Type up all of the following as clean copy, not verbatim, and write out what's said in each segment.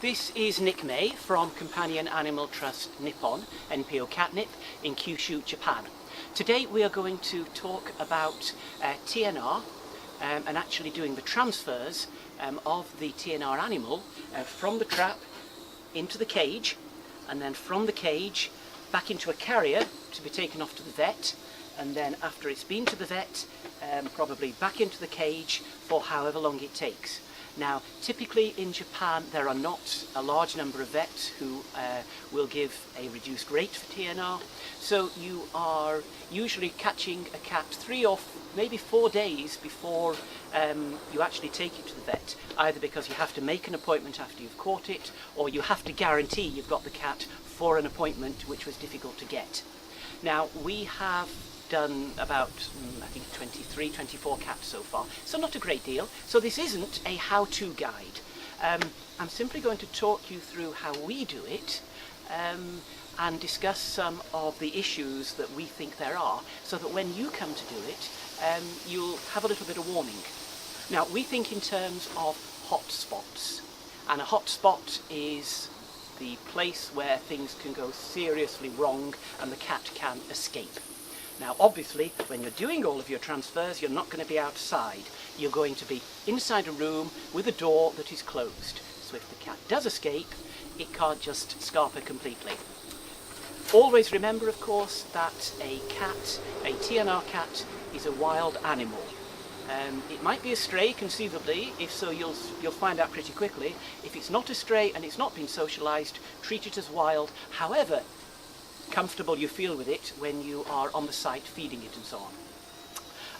This is Nick May from Companion Animal Trust Nippon, NPO Catnip in Kyushu, Japan. Today we are going to talk about TNR and actually doing the transfers of the TNR animal from the trap into the cage, and then from the cage back into a carrier to be taken off to the vet, and then after it's been to the vet, probably back into the cage for however long it takes. Now, typically in Japan there are not a large number of vets who will give a reduced rate for TNR, so you are usually catching a cat 3 or maybe 4 days before you actually take it to the vet, either because you have to make an appointment after you've caught it, or you have to guarantee you've got the cat for an appointment, which was difficult to get. Now, we have done about, I think 23, 24 cats so far, so not a great deal. So this isn't a how-to guide. I'm simply going to talk you through how we do it and discuss some of the issues that we think there are, so that when you come to do it, you'll have a little bit of warning. Now, we think in terms of hot spots, and a hot spot is the place where things can go seriously wrong and the cat can escape. Now, obviously, when you're doing all of your transfers, you're not going to be outside. You're going to be inside a room with a door that is closed. So if the cat does escape, it can't just scarper completely. Always remember, of course, that a TNR cat, is a wild animal. It might be a stray, conceivably. If so, you'll find out pretty quickly. If it's not a stray and it's not been socialised, treat it as wild. However comfortable you feel with it when you are on the site feeding it and so on.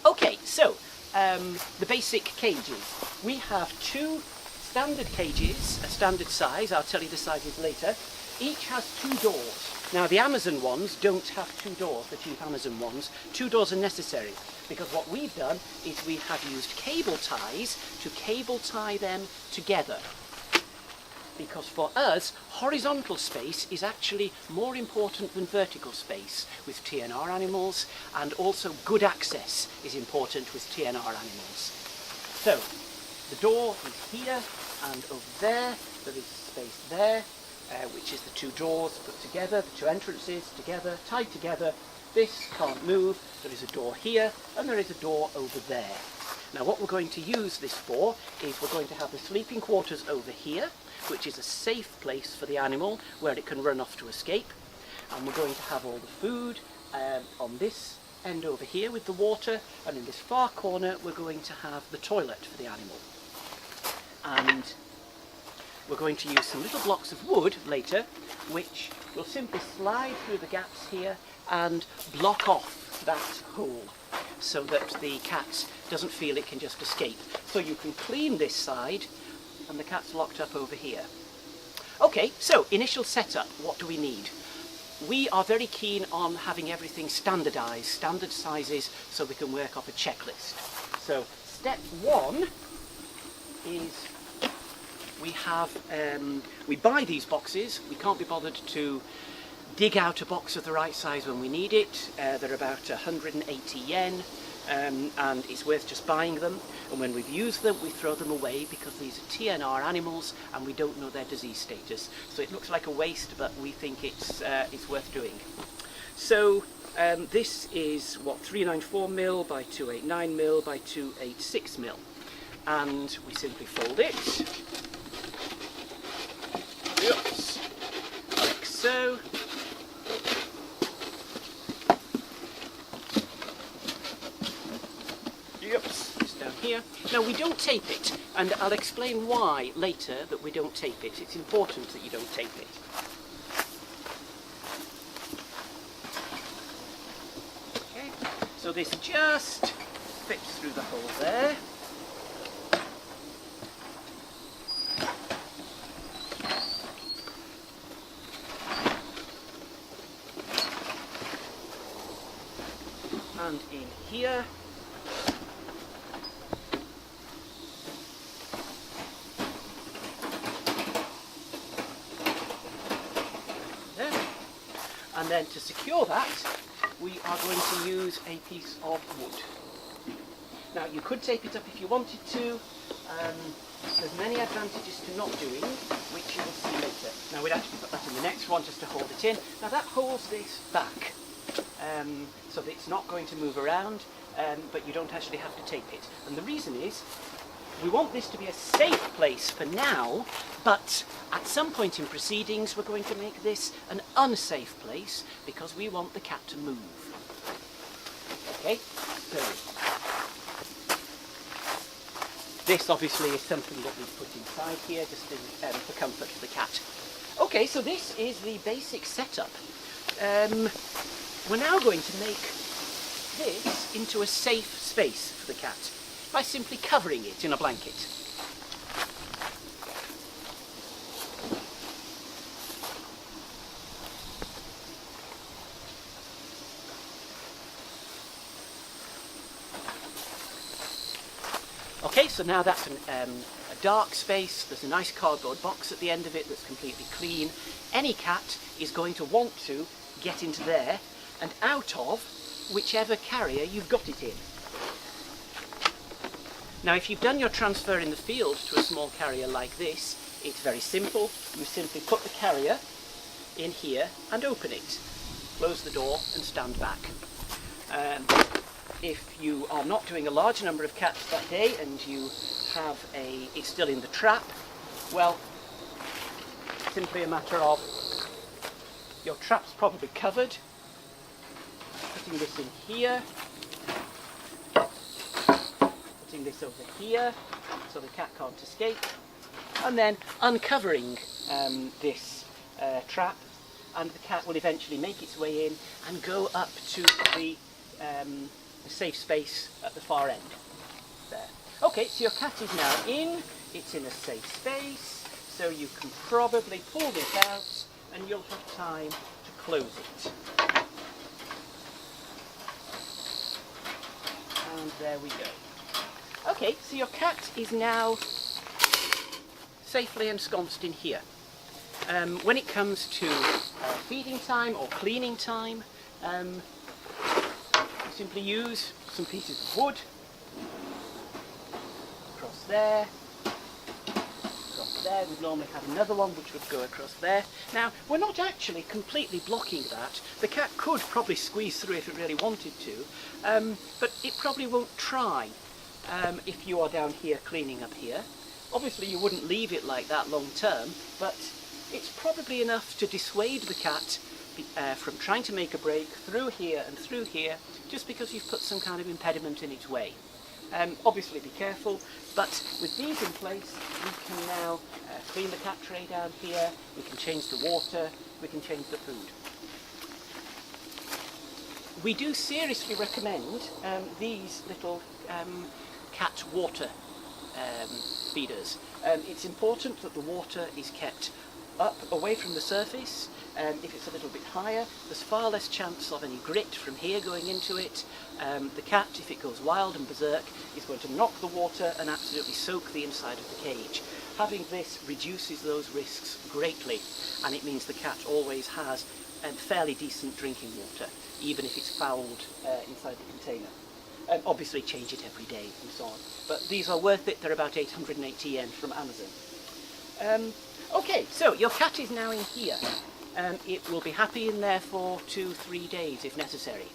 Okay, so the basic cages. We have 2 standard cages, a standard size. I'll tell you the sizes later. Each has 2 doors. Now, the Amazon ones don't have 2 doors, the cheap Amazon ones. 2 doors are necessary, because what we've done is we have used cable ties to cable tie them together. Because for us, horizontal space is actually more important than vertical space with TNR animals, and also good access is important with TNR animals. So, the door is here, and over there, there is space there, which is the 2 doors put together, the 2 entrances together, tied together. This can't move. There is a door here, and there is a door over there. Now, what we're going to use this for is we're going to have the sleeping quarters over here, which is a safe place for the animal where it can run off to escape. And we're going to have all the food on this end over here with the water, and in this far corner we're going to have the toilet for the animal. And we're going to use some little blocks of wood later, which will simply slide through the gaps here and block off that hole, so that the cat doesn't feel it can just escape. So you can clean this side, and the cat's locked up over here. Okay, so initial setup, what do we need? We are very keen on having everything standardised, standard sizes, so we can work off a checklist. So step 1 is we buy these boxes. We can't be bothered to dig out a box of the right size when we need it. They're about 180 yen. And it's worth just buying them, and when we've used them we throw them away, because these are TNR animals and we don't know their disease status, so it looks like a waste, but we think it's worth doing. So this is what, 394mm by 289mm by 286mm, and we simply fold it, oops, like so. It's down here. Now, we don't tape it, and I'll explain why later that we don't tape it. It's important that you don't tape it. Okay, so this just fits through the hole there. And in here. And then to secure that, we are going to use a piece of wood. Now you could tape it up if you wanted to. There's many advantages to not doing, which you will see later. Now we'd actually put that in the next one just to hold it in. Now that holds this back, so that it's not going to move around, but you don't actually have to tape it. And the reason is, we want this to be a safe place for now, but at some point in proceedings we're going to make this an unsafe place because we want the cat to move. Okay, so this obviously is something that we put inside here just for comfort for the cat. Okay, so this is the basic setup. We're now going to make this into a safe space for the cat by simply covering it in a blanket. Okay, so now that's a dark space. There's a nice cardboard box at the end of it that's completely clean. Any cat is going to want to get into there and out of whichever carrier you've got it in. Now if you've done your transfer in the field to a small carrier like this, it's very simple. You simply put the carrier in here and open it. Close the door and stand back. If you are not doing a large number of cats that day and you have it's still in the trap, well, simply a matter of your trap's probably covered, putting this in here, putting this over here so the cat can't escape, and then uncovering this trap, and the cat will eventually make its way in and go up to the safe space at the far end. There. Okay, so your cat is now in, it's in a safe space, so you can probably pull this out and you'll have time to close it. And there we go. Okay, so your cat is now safely ensconced in here. When it comes to feeding time or cleaning time, simply use some pieces of wood across there. We'd normally have another one which would go across there. Now we're not actually completely blocking that. The cat could probably squeeze through if it really wanted to, but it probably won't try if you are down here cleaning up here. Obviously you wouldn't leave it like that long term, but it's probably enough to dissuade the cat from trying to make a break through here and through here, just because you've put some kind of impediment in its way. Obviously be careful, but with these in place we can now clean the cat tray down here, we can change the water, we can change the food. We do seriously recommend these little cat water feeders. It's important that the water is kept up away from the surface. If it's a little bit higher, there's far less chance of any grit from here going into it. The cat, if it goes wild and berserk, is going to knock the water and absolutely soak the inside of the cage. Having this reduces those risks greatly, and it means the cat always has fairly decent drinking water, even if it's fouled inside the container. Obviously change it every day and so on, but these are worth it. They're about 880 yen from Amazon. Okay, so your cat is now in here. It will be happy in there for 2-3 days if necessary.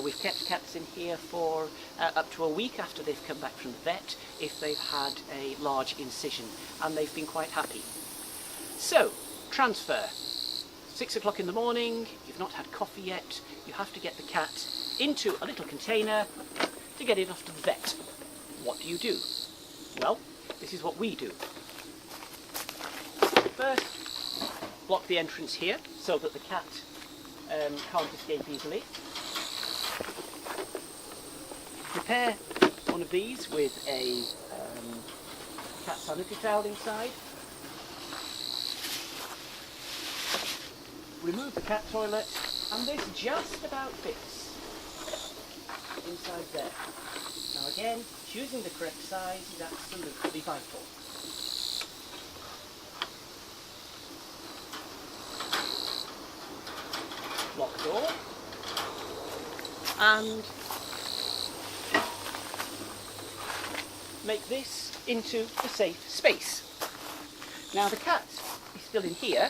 We've kept cats in here for up to a week after they've come back from the vet if they've had a large incision, and they've been quite happy. So, transfer. 6 o'clock in the morning, you've not had coffee yet, you have to get the cat into a little container to get it off to the vet. What do? Well, this is what we do. First, block the entrance here so that the cat can't escape easily. Prepare one of these with a cat sanitary towel inside. Remove the cat toilet, and this just about fits inside there. Now again, choosing the correct size is absolutely vital. Lock door, make this into a safe space. Now the cat is still in here,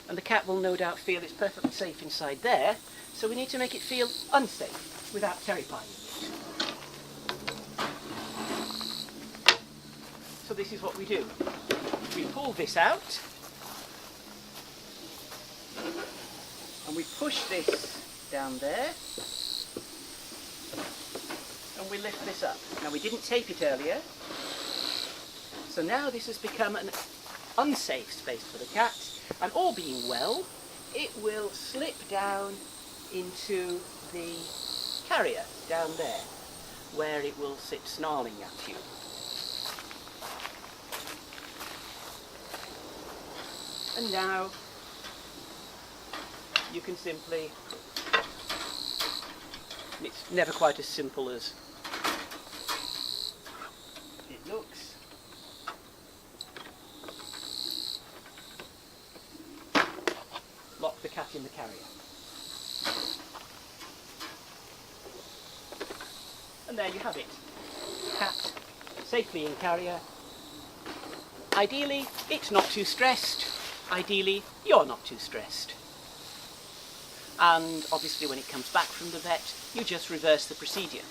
and the cat will no doubt feel it's perfectly safe inside there, so we need to make it feel unsafe without terrifying it. So this is what we do. We pull this out, and we push this down there, and we lift this up. Now we didn't tape it earlier, so now this has become an unsafe space for the cat, and all being well, it will slip down into the carrier down there, where it will sit snarling at you. And now you can simply, it's never quite as simple as it looks. Lock the cat in the carrier. And there you have it. Cat safely in carrier. Ideally, it's not too stressed. Ideally, you're not too stressed. And obviously when it comes back from the vet, you just reverse the procedure.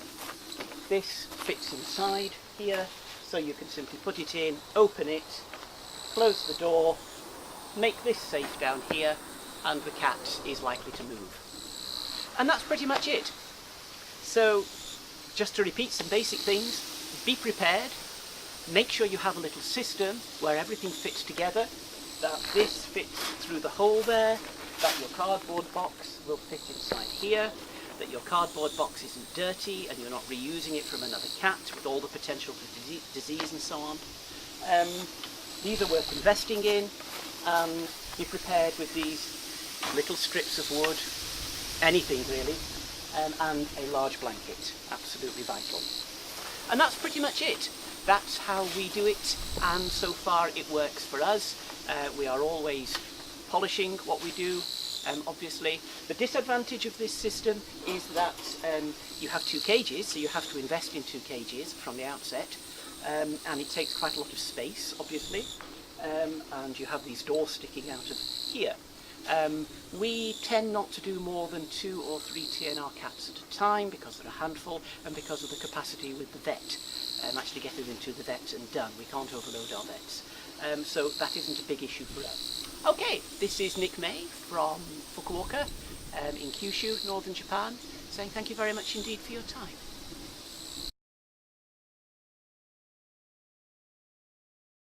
This fits inside here, so you can simply put it in, open it, close the door, make this safe down here, and the cat is likely to move. And that's pretty much it. So, just to repeat some basic things, be prepared, make sure you have a little system where everything fits together, that this fits through the hole there, that your cardboard box will fit inside here, that your cardboard box isn't dirty and you're not reusing it from another cat with all the potential for disease and so on. These are worth investing in, and be prepared with these little strips of wood, anything really, and a large blanket, absolutely vital. And that's pretty much it. That's how we do it, and so far it works for us. We are always polishing what we do, obviously. The disadvantage of this system is that you have 2 cages, so you have to invest in 2 cages from the outset, and it takes quite a lot of space, obviously, and you have these doors sticking out of here. We tend not to do more than 2 or 3 TNR cats at a time because they're a handful, and because of the capacity with the vet. Actually getting them to the vet and done. We can't overload our vets. So that isn't a big issue for us. Okay, this is Nick May from Fukuoka in Kyushu, northern Japan, saying thank you very much indeed for your time.